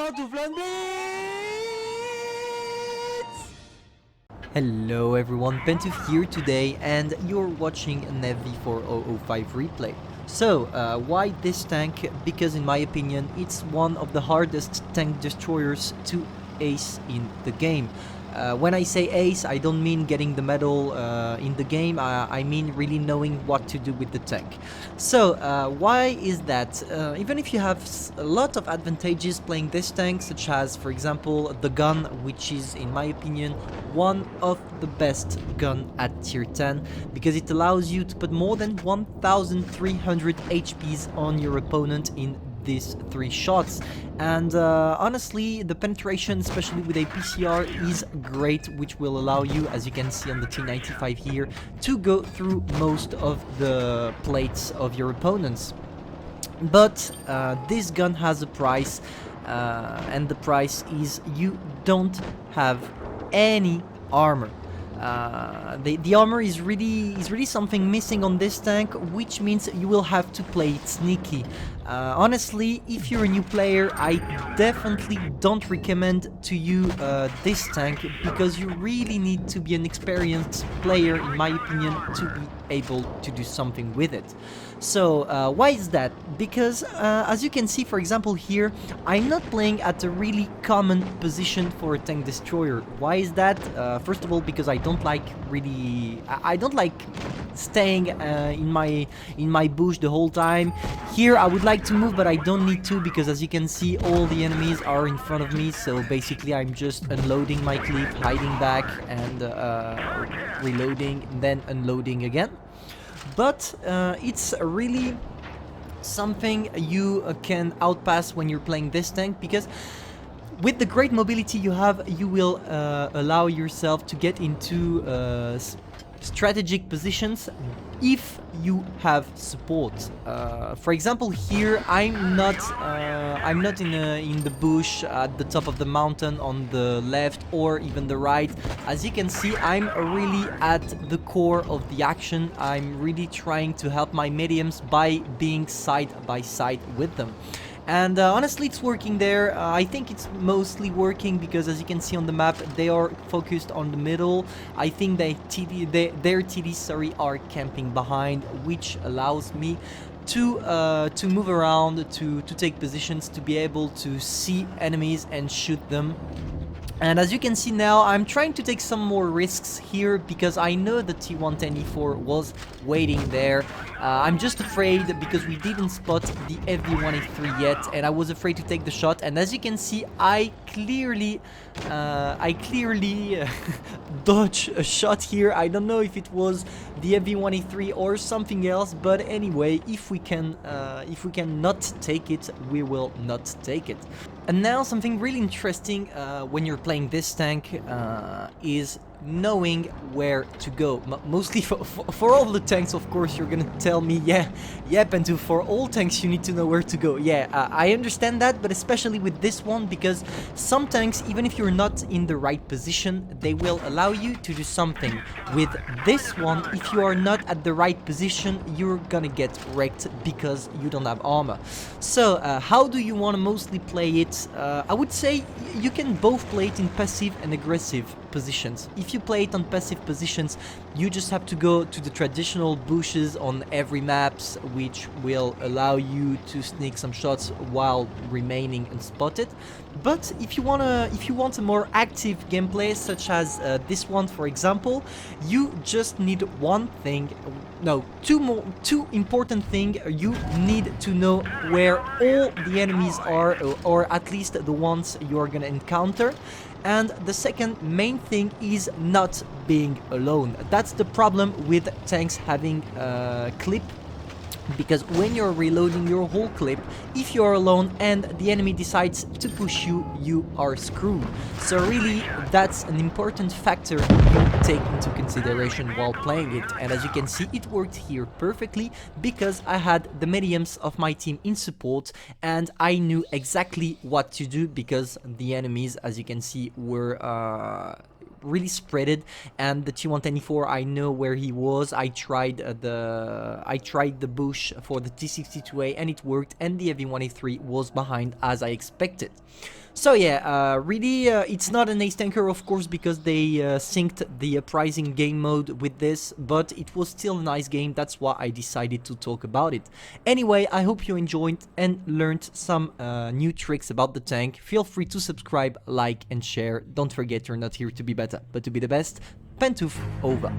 Pantoufleee! Hello everyone, Pantoufleee here today, and you're watching an FV4005 replay. So, why this tank? Because in my opinion, it's one of the hardest tank destroyers to ace in the game. When I say ace, I don't mean getting the medal in the game, I mean really knowing what to do with the tank. So, why is that? Even if you have a lot of advantages playing this tank, such as, for example, the gun, which is, in my opinion, one of the best gun at tier 10, because it allows you to put more than 1300 HPs on your opponent in these 3 shots. And honestly, the penetration, especially with a PCR, is great, which will allow you, as you can see on the T95 here, to go through most of the plates of your opponents. But this gun has a price, and the price is you don't have any armor. The armor is really something missing on this tank, which means you will have to play it sneaky. Honestly, if you're a new player, I definitely don't recommend to you this tank, because you really need to be an experienced player, in my opinion, to be able to do something with it. So why is that? Because as you can see, for example, here I'm not playing at a really common position for a tank destroyer. Why is that? First of all, because I don't like staying in my bush the whole time. Here I would like to move, but I don't need to, because as you can see, all the enemies are in front of me. So basically I'm just unloading my clip, hiding back, and reloading, and then unloading again. But it's really something you can outpass when you're playing this tank, because with the great mobility you have, you will allow yourself to get into strategic positions if you have support. For example, here I'm not in the bush at the top of the mountain on the left or even the right. As you can see, I'm really at the core of the action. I'm really trying to help my mediums by being side by side with them. And honestly, it's working there. I think it's mostly working because, as you can see on the map, they are focused on the middle. I think their TDs are camping behind, which allows me to move around, to take positions, to be able to see enemies and shoot them. And as you can see now, I'm trying to take some more risks here, because I know the T110E4 was waiting there. I'm just afraid because we didn't spot the FV183 yet, and I was afraid to take the shot. And as you can see, I clearly dodged a shot here. I don't know if it was the FV183 or something else, but anyway, if we can not take it, we will not take it. And now something really interesting when you're playing this tank is knowing where to go. Mostly for all the tanks, of course, you're gonna tell me, yeah, Pantoufleee, for all tanks you need to know where to go. Yeah, I understand that, but especially with this one, because some tanks, even if you're not in the right position, they will allow you to do something. With this one, if you are not at the right position, you're gonna get wrecked because you don't have armor. So how do you want to mostly play it? I would say you can both play it in passive and aggressive positions. If you play it on passive positions, you just have to go to the traditional bushes on every maps, which will allow you to sneak some shots while remaining unspotted. But if you want a more active gameplay, such as this one, for example, you just need two important things. You need to know where all the enemies are, or at least the ones you are gonna encounter. And the second main thing is not being alone. That's the problem with tanks having clip, because when you're reloading your whole clip, if you're alone and the enemy decides to push you, you are screwed. So really, that's an important factor you take into consideration while playing it. And as you can see, it worked here perfectly, because I had the mediums of my team in support, and I knew exactly what to do, because the enemies, as you can see, were really spreaded, and the T124, I know where he was. I tried the bush for the T62A and it worked, and the Heavy-183 was behind as I expected. So yeah, really, it's not an ace tanker, of course, because they synced the pricing game mode with this, but it was still a nice game. That's why I decided to talk about it. Anyway, I hope you enjoyed and learned some new tricks about the tank. Feel free to subscribe, like, and share. Don't forget, you're not here to be better, but to be the best. Pantoufleee, over.